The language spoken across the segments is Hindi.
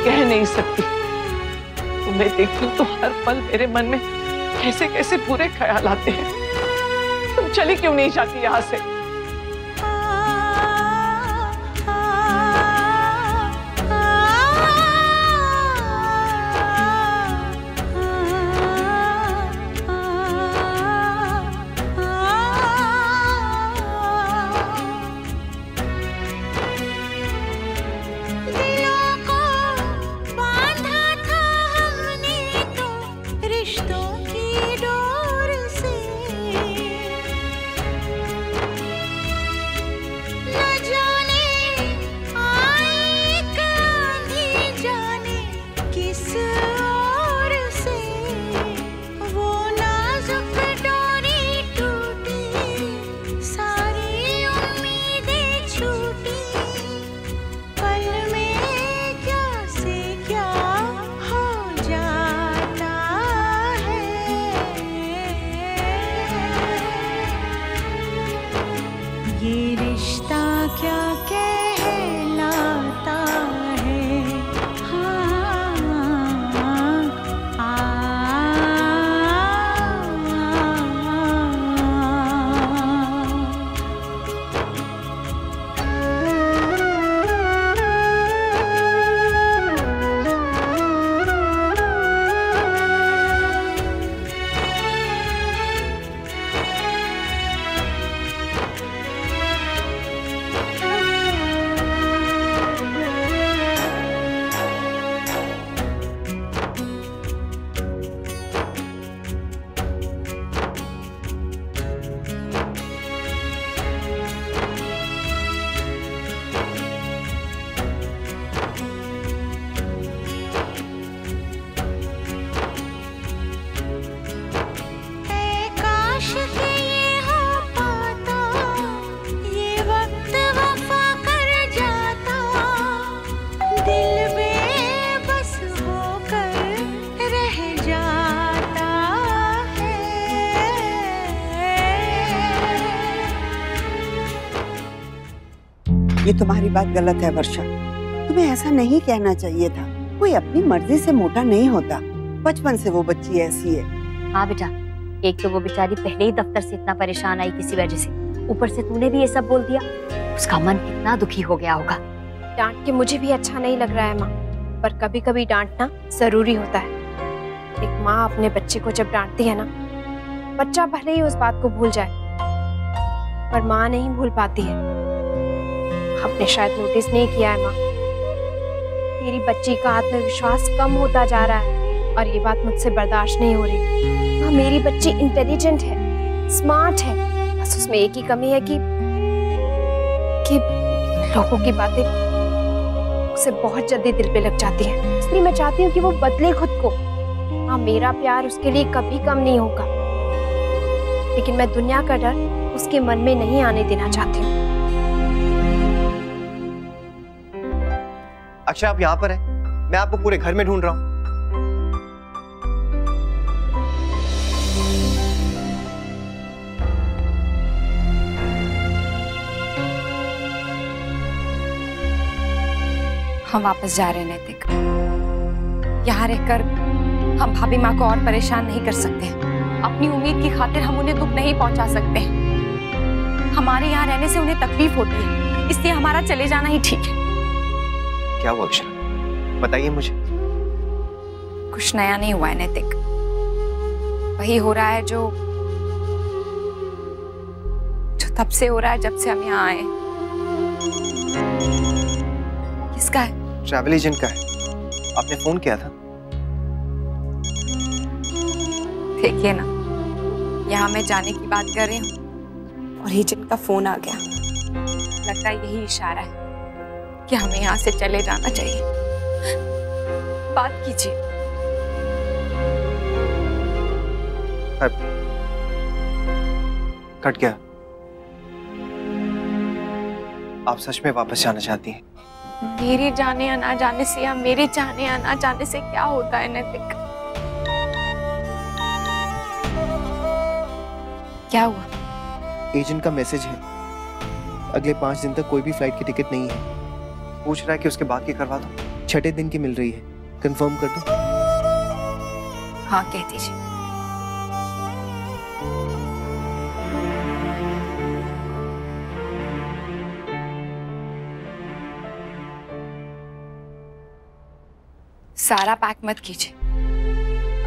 कह नहीं सकती। तुम्हें देखती तो हर पल मेरे मन में कैसे कैसे बुरे ख्याल आते हैं। तुम चली क्यों नहीं जाती यहाँ से? ये रिश्ता क्या कहलाता है। ये तुम्हारी बात गलत है वर्षा, तुम्हें ऐसा नहीं कहना चाहिए था। कोई अपनी मर्जी से मोटा नहीं होता, बचपन से वो बच्ची ऐसी है। हाँ बेटा, एक तो वो बेचारी पहले ही दफ्तर से इतना परेशान आई किसी वजह से, ऊपर से तूने भी ये सब बोल दिया, उसका मन कितना दुखी हो गया होगा। डांट के मुझे भी अच्छा नहीं लग रहा है माँ, पर कभी कभी डांटना जरूरी होता है। एक माँ अपने बच्चे को जब डांटती है ना, बच्चा भले ही उस बात को भूल जाए, पर माँ नहीं भूल पाती है। आपने शायद नोटिस नहीं किया है माँ, मेरी बच्ची का आत्मविश्वास कम होता जा रहा है और ये बात मुझसे बर्दाश्त नहीं हो रही। हाँ, मेरी बच्ची इंटेलिजेंट है, स्मार्ट है, बस उसमें एक ही कमी है कि लोगों की बातें उसे बहुत जल्दी दिल पे लग जाती है। इसलिए मैं चाहती हूँ कि वो बदले खुद को। हाँ, मेरा प्यार उसके लिए कभी कम नहीं होगा, लेकिन मैं दुनिया का डर उसके मन में नहीं आने देना चाहती हूँ। अक्षय, आप यहाँ पर हैं? मैं आपको पूरे घर में ढूंढ रहा हूँ। हम वापस जा रहे हैं नैतिक। यहाँ रहकर हम भाभी माँ को और परेशान नहीं कर सकते। अपनी उम्मीद की खातिर हम उन्हें दुख नहीं पहुंचा सकते। हमारे यहाँ रहने से उन्हें तकलीफ होती है, इसलिए हमारा चले जाना ही ठीक है। क्या हुआ अक्षय, बताइए मुझे। कुछ नया नहीं हुआ है नैतिक, वही हो रहा है जो तब से हो रहा है जब से हम यहाँ आए। किसका है? ट्रैवल एजेंट का है। आपने फोन किया था? देखिए ना, यहाँ मैं जाने की बात कर रही हूँ और एजेंट का फोन आ गया। लगता है यही इशारा है कि हमें यहाँ से चले जाना चाहिए। बात कीजिए। कट गया। आप सच में वापस जाना चाहती हैं? मेरे जाने या ना जाने से या मेरे जाने या ना जाने से क्या होता है नैतिक? क्या हुआ? एजेंट का मैसेज है, अगले 5 दिन तक कोई भी फ्लाइट की टिकट नहीं है। पूछ रहा है कि उसके बाद की करवा दो। 6 दिन की मिल रही है, कंफर्म कर दो। हाँ कह दीजिए। सारा पैक मत कीजिए,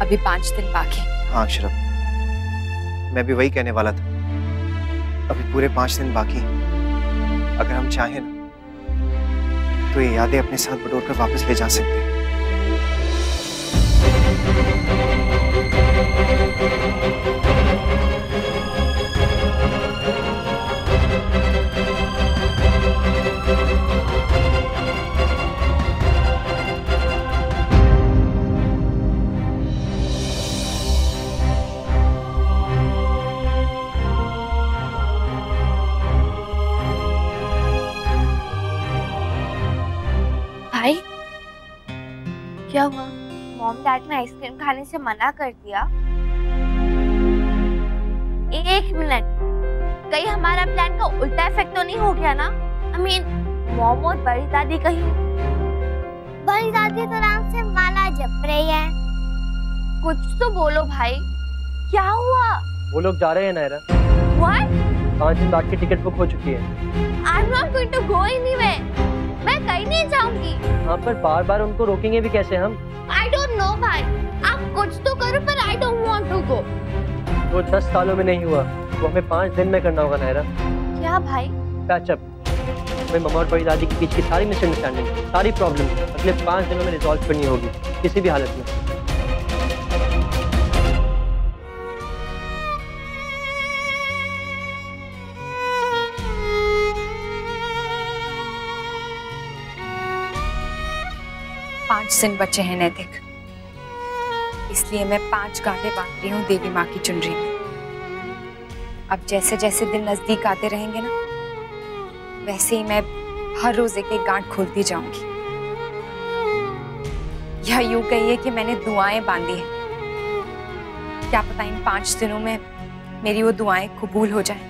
अभी 5 दिन बाकी। हाँ अक्षरा, मैं भी वही कहने वाला था। अभी पूरे 5 दिन बाकी हैं। अगर हम चाहें ना तो ये यादें अपने साथ बटोर कर वापस ले जा सकते हैं। भाई क्या हुआ? मॉम डैड ने आइसक्रीम खाने से मना कर दिया। 1 मिनट, कहीं हमारा प्लान का उल्टा इफेक्ट तो नहीं हो गया ना? I mean, मॉम और बड़ी दादी कहीं? बड़ी दादी तो आराम से माला जप रही है। कुछ तो बोलो भाई, क्या हुआ? वो लोग जा रहे हैं नायरा। What? 5 दिन बाद की टिकट बुक हो चुकी है। I'm not going to go anywhere. मैं कहीं नहीं जाऊंगी। हाँ पर बार बार उनको रोकेंगे भी कैसे हम? I don't know भाई, आप कुछ तो करो पर I don't want to go। वो 10 सालों में नहीं हुआ, वो हमें 5 दिन में करना होगा नायरा। क्या भाई? पैचअप। हमें मम्मा और बड़ी दादी के बीच की सारी मिसअंडरस्टैंडिंग, सारी प्रॉब्लम अगले 5 दिनों में रिजॉल्व करनी होगी, किसी भी हालत में। पांच दिन बचे हैं नैतिक, इसलिए मैं 5 गांठें बांध रही हूँ देवी माँ की चुनरी में। अब जैसे जैसे दिन नजदीक आते रहेंगे ना, वैसे ही मैं हर रोज एक एक गांठ खोलती जाऊंगी। या यूं कहिए कि मैंने दुआएं बांधी हैं। क्या पता इन 5 दिनों में मेरी वो दुआएं कबूल हो जाएं।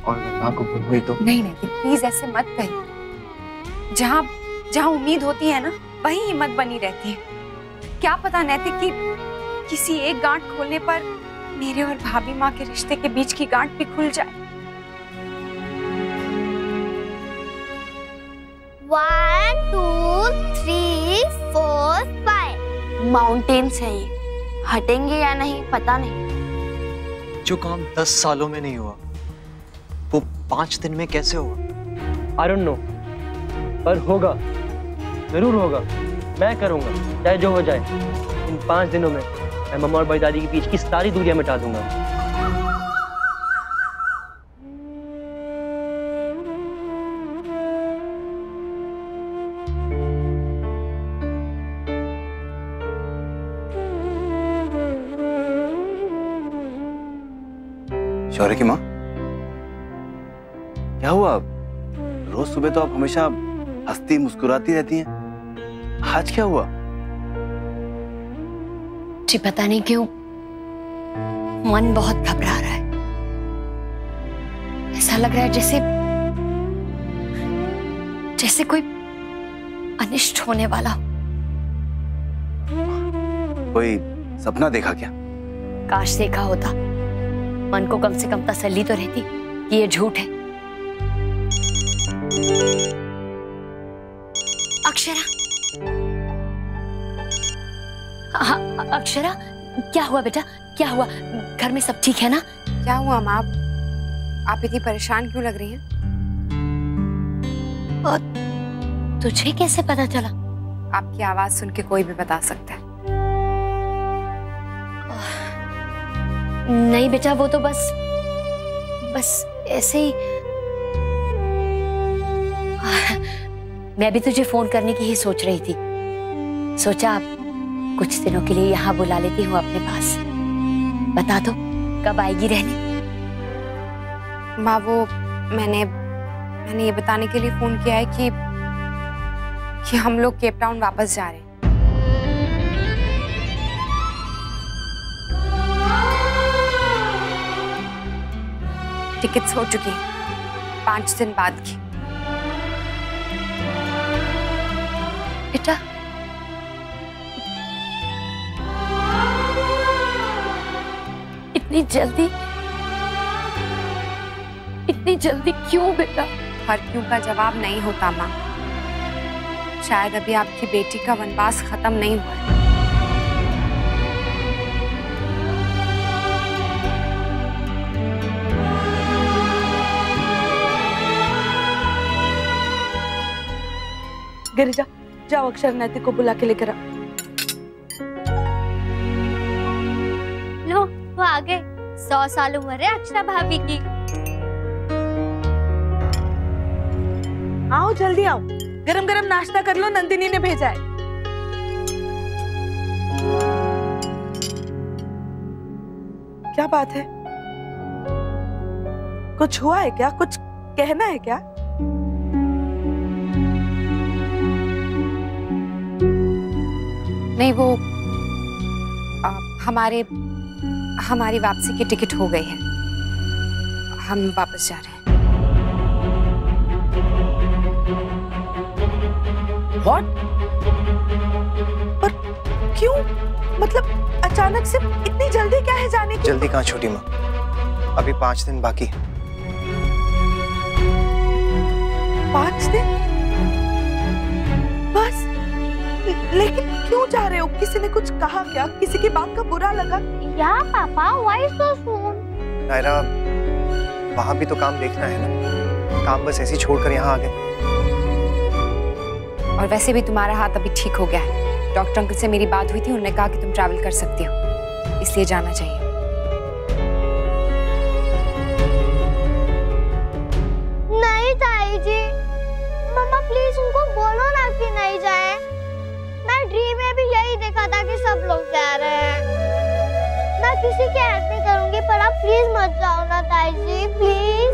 और अगर ना कबूल हुई तो? नहीं नहीं प्लीज ऐसे मत कहिए। जहाँ जहाँ उम्मीद होती है ना, वही हिम्मत बनी रहती है। क्या पता नैतिक कि किसी एक गांठ खोलने पर मेरे और भाभी माँ के रिश्ते के बीच की गांठ भी खुल जाए। 1 2 3 4 5 माउंटेन्स है ये, हटेंगे या नहीं पता नहीं। जो काम 10 सालों में नहीं हुआ वो 5 दिन में कैसे होगा? I don't know, पर होगा, जरूर होगा। मैं करूंगा, चाहे जो हो जाए। इन 5 दिनों में मैं मम्मा और बड़ी दादी के बीच की सारी दूरियां मिटा दूंगा। शौर्य की माँ, क्या हुआ? रोज सुबह तो आप हमेशा हंसती मुस्कुराती रहती हैं, आज क्या हुआ? जी पता नहीं क्यों मन बहुत घबरा रहा है। ऐसा लग रहा है जैसे कोई अनिष्ट होने वाला हो। कोई सपना देखा क्या? काश देखा होता, मन को कम से कम तसल्ली तो रहती कि ये झूठ है। अक्षरा, हाँ अक्षरा, क्या हुआ बेटा, क्या हुआ? घर में सब ठीक है ना? क्या हुआ माँ, आप इतनी परेशान क्यों लग रही हैं? और तुझे कैसे पता चला? आपकी आवाज सुन के कोई भी बता सकता है। नहीं बेटा, वो तो बस ऐसे ही। मैं भी तुझे फोन करने की ही सोच रही थी, सोचा आप कुछ दिनों के लिए यहाँ बुला लेती हूँ अपने पास। बता दो कब आएगी रहने? माँ वो मैंने ये बताने के लिए फोन किया है कि हम लोग केप टाउन वापस जा रहे हैं। टिकट्स हो चुकी हैं 5 दिन बाद की। बेटा इतनी जल्दी क्यों बेटा? हर क्यों का जवाब नहीं होता माँ। शायद अभी आपकी बेटी का वनवास खत्म नहीं हुआ है। गिरिजा, जाओ अक्षर नैतिक को बुला के लेकर आ। लो वो आ गए। 100 साल उम्र है अक्षरा भाभी की। आओ जल्दी आओ, गरम गरम नाश्ता कर लो, नंदिनी ने भेजा है। क्या बात है? कुछ हुआ है क्या? कुछ कहना है क्या? नहीं, वो हमारी वापसी की टिकट हो गई है। हम वापस जा रहे हैं। What? पर क्यों? मतलब अचानक से इतनी जल्दी क्या है जाने की? जल्दी कहाँ छोटी माँ, अभी 5 दिन बाकी। 5 दिन? बस? लेकिन क्यों जा रहे हो? किसी ने कुछ कहा क्या? किसी की बात का बुरा लगा? या पापा, why so soon? नायरा, वहाँ भी तो काम देखना है ना। काम बस ऐसे ही छोड़कर यहाँ आ गए। और वैसे भी तुम्हारा हाथ अभी ठीक हो गया है। डॉक्टर अंकल से मेरी बात हुई थी, उन्होंने कहा कि तुम ट्रैवल कर सकती हो, इसलिए जाना चाहिए। नहीं ताई जी, मम्मा प्लीज उनको बोलो ना कि नहीं जाए। मैं ड्रीम में भी यही देखा था कि सब लोग जा रहे हैं। मैं किसी की हेल्प नहीं करूंगी, पर आप प्लीज मत जाओ ना ताई जी, प्लीज।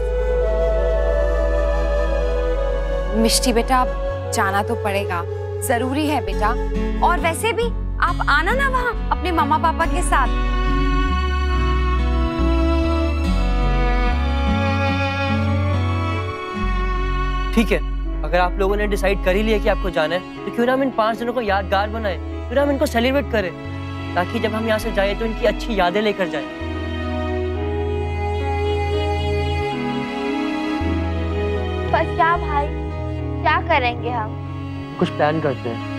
मिष्टी बेटा, आप जाना तो पड़ेगा, जरूरी है बेटा। और वैसे भी आप आना ना वहाँ अपने मम्मा पापा के साथ। ठीक है, अगर आप लोगों ने डिसाइड कर ही लिया कि आपको जाना है, तो क्यों ना हम इन 5 दिनों को यादगार बनाएं, क्यों ना हम इनको सेलिब्रेट करें, ताकि जब हम यहाँ से जाएं तो इनकी अच्छी यादें लेकर जाएं। पर क्या भाई, क्या करेंगे हम? कुछ प्लान करते हैं।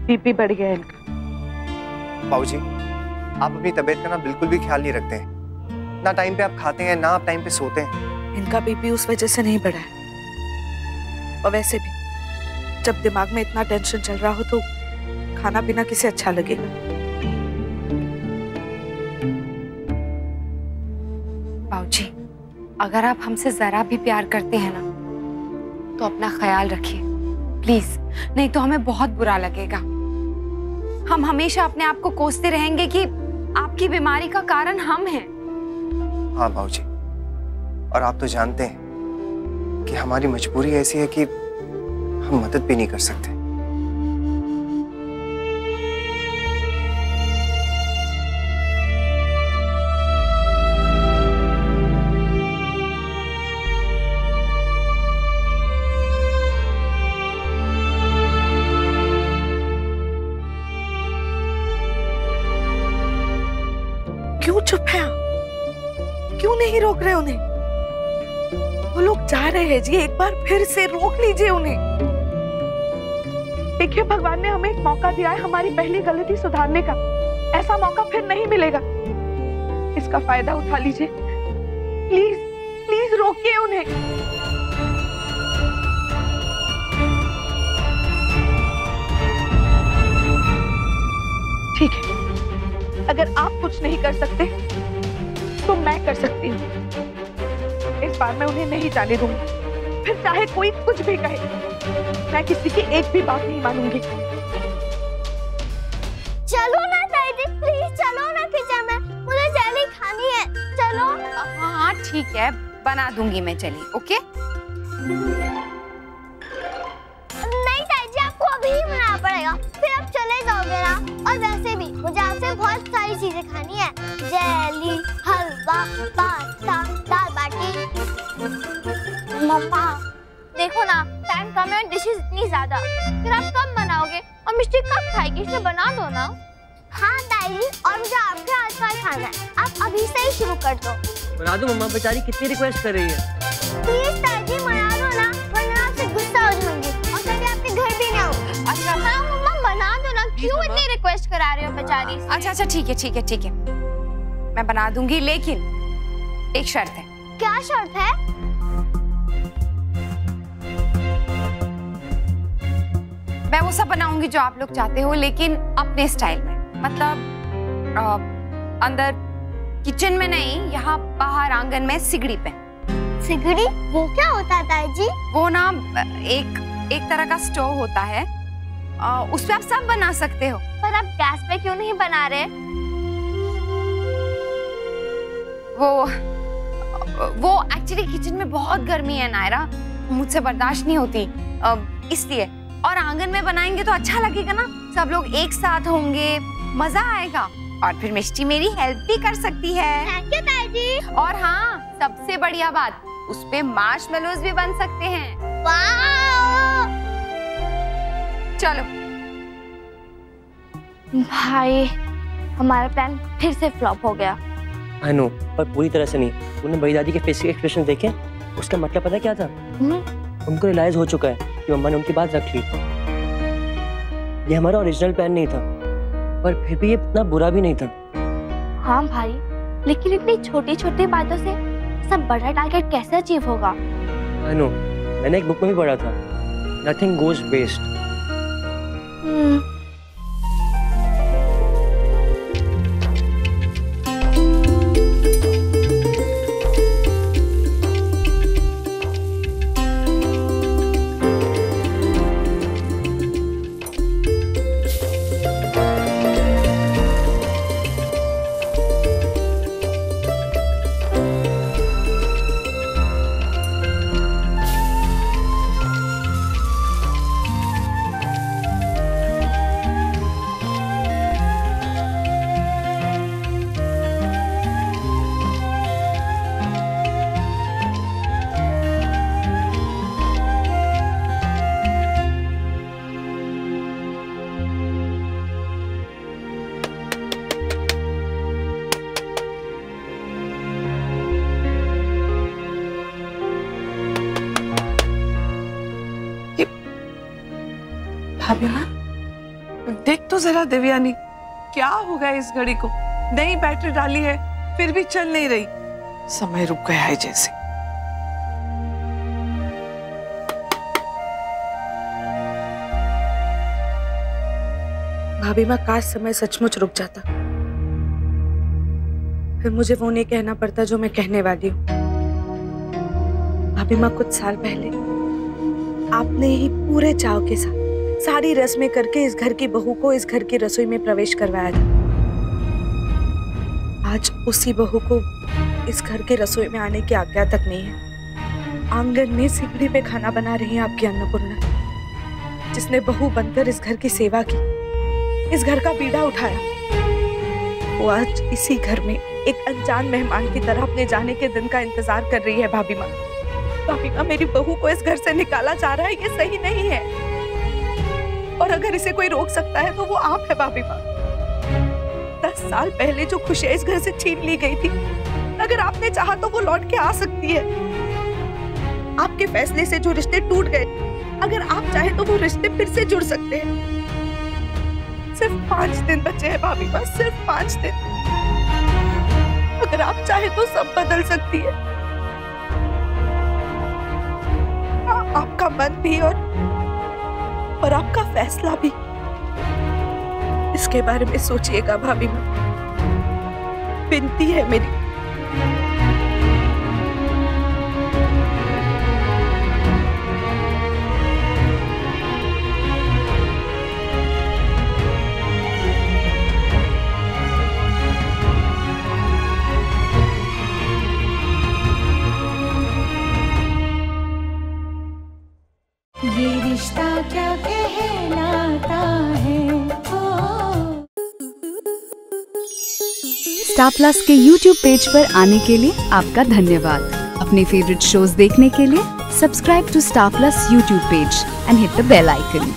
बीपी बढ़ गया इनका। बाबूजी, आप अपनी तबीयत का ना बिल्कुल भी ख्याल नहीं रखते हैं। ना टाइम पे आप खाते हैं, ना आप टाइम पे सोते हैं। इनका बीपी उस वजह से नहीं बढ़ा है। और वैसे भी जब दिमाग में इतना टेंशन चल रहा हो तो खाना पीना किसे अच्छा लगेगा? बाबूजी, अगर आप हमसे जरा भी प्यार करते हैं ना, तो अपना ख्याल रखिए प्लीज, नहीं तो हमें बहुत बुरा लगेगा। हम हमेशा अपने आप को कोसते रहेंगे कि आपकी बीमारी का कारण हम हैं। हाँ बाबूजी, और आप तो जानते हैं कि हमारी मजबूरी ऐसी है कि हम मदद भी नहीं कर सकते। क्यों चुप है? क्यों नहीं रोक रहे उन्हें? वो लोग जा रहे हैं जी, एक बार फिर से रोक लीजिए उन्हें। देखिए, भगवान ने हमें एक मौका दिया है हमारी पहली गलती सुधारने का। ऐसा मौका फिर नहीं मिलेगा, इसका फायदा उठा लीजिए। प्लीज प्लीज रोकिए उन्हें। ठीक है, अगर आप कुछ नहीं कर सकते तो मैं कर सकती हूँ। इस बार मैं उन्हें नहीं जाने दूंगी, फिर चाहे कोई कुछ भी कहे, मैं किसी की एक भी बात नहीं मानूंगी। चलो ना दादी, प्लीज चलो ना किचन में, मुझे जैली खानी है। चलो। हाँ ठीक है, बना दूंगी मैं जैली। ओके? नहीं दादी, आपको अभी ही बनाना पड़ेगा, फिर आप चले जाओ। बहुत सारी चीजें खानी है, जेली, हलवा, पास्ता, दाल बाटी। मम्मा देखो ना, टाइम कम है, डिशेस इतनी ज्यादा, फिर आप कब बनाओगे और मिष्टी कब खाएगी? इसलिए बना दो ना। हाँ ताई जी, और मुझे आपके हाथ का खाना है, आप अभी से ही शुरू कर दो। बना दो मम्मा, बेचारी कितनी रिक्वेस्ट कर रही है। प्लीज ताई जी बना दो ना, वरना आपसे गुस्सा हो जाऊंगी और कभी आपके घर भी ना आऊंगी। अच्छा हाँ मम्मा बना दो ना, क्यों इतनी रिक्वेस्ट करा रहे हो बेचारी से? अच्छा ठीक है, मैं बना दूंगी, लेकिन एक शर्त है। क्या शर्त है? मैं वो सब बनाऊंगी जो आप लोग चाहते हो, लेकिन अपने स्टाइल में। मतलब अंदर किचन में नहीं, यहाँ बाहर आंगन में सिगड़ी पे। सिगड़ी? वो क्या होता है ताई जी? वो ना एक तरह का स्टोव होता है, उस पे आप सब बना सकते हो। पर आप गैस पे क्यों नहीं बना रहे? वो एक्चुअली किचन में बहुत गर्मी है नायरा, मुझसे बर्दाश्त नहीं होती, इसलिए। और आंगन में बनाएंगे तो अच्छा लगेगा ना, सब लोग एक साथ होंगे, मजा आएगा, और फिर मिष्टी मेरी हेल्प भी कर सकती है। थैंक यू ताई जी। और हाँ, सबसे बढ़िया बात, उस पे मार्शमेलोज भी बन सकते हैं। वाह! चलो भाई, हमारा प्लान फिर से फ्लॉप हो गया। आई नो, पर पूरी तरह से नहीं। तूने बड़ी दादी के फेस के एक्सप्रेशन देखे? उसका मतलब पता क्या था? उनको रियलाइज हो चुका है कि मम्मा ने उनकी बात रख ली। ये हमारा ओरिजिनल प्लान नहीं था, पर फिर भी ये इतना बुरा भी नहीं था। हाँ भाई, लेकिन इतनी छोटी छोटी बातों से सब बड़ा टारगेट कैसे अचीव होगा? आई नो, मैंने एक बुक में भी पढ़ा था, नथिंग गोज वेस्ट। भाभी माँ, देख तो जरा देवयानी, क्या हो गया इस घड़ी को? नई बैटरी डाली है, फिर भी चल नहीं रही, समय रुक गया है जैसे। भाभी माँ, काश समय सचमुच रुक जाता, फिर मुझे वो नहीं कहना पड़ता जो मैं कहने वाली हूँ। भाभी माँ, कुछ साल पहले आपने ही पूरे चाव के साथ सारी रस्में करके इस घर की बहू को इस घर की रसोई में प्रवेश करवाया था। आज उसी बहू को इस घर के रसोई में आने की आज्ञा तक नहीं है। आंगन में सिगड़ी पे खाना बना रही है आपकी अन्नपूर्णा, जिसने बहू बनकर इस घर की सेवा की, इस घर का बीड़ा उठाया। वो आज इसी घर में एक अनजान मेहमान की तरह अपने जाने के दिन का इंतजार कर रही है। भाभी माँ, मेरी बहू को इस घर से निकाला जा रहा है, ये सही नहीं है। और अगर इसे कोई रोक सकता है तो वो आप है भाभी माँ। 10 साल पहले जो खुशियां इस घर से छीन ली गई थी, अगर आपने चाहा तो वो लौट के आ सकती है। आपके फैसले से जो रिश्ते टूट गए, अगर आप चाहे तो वो रिश्ते फिर से जुड़ सकते हैं। सिर्फ 5 दिन बचे हैं भाभी माँ, सिर्फ 5 दिन। अगर आप चाहे तो सब बदल सकती है। आपका मन भी और आपका फैसला भी। इसके बारे में सोचिएगा भाभी माँ, विनती है मेरी। ये रिश्ता क्या कहलाता है, स्टार प्लस के YouTube पेज पर आने के लिए आपका धन्यवाद। अपने फेवरेट शोज देखने के लिए subscribe to Star Plus YouTube page and hit the bell icon.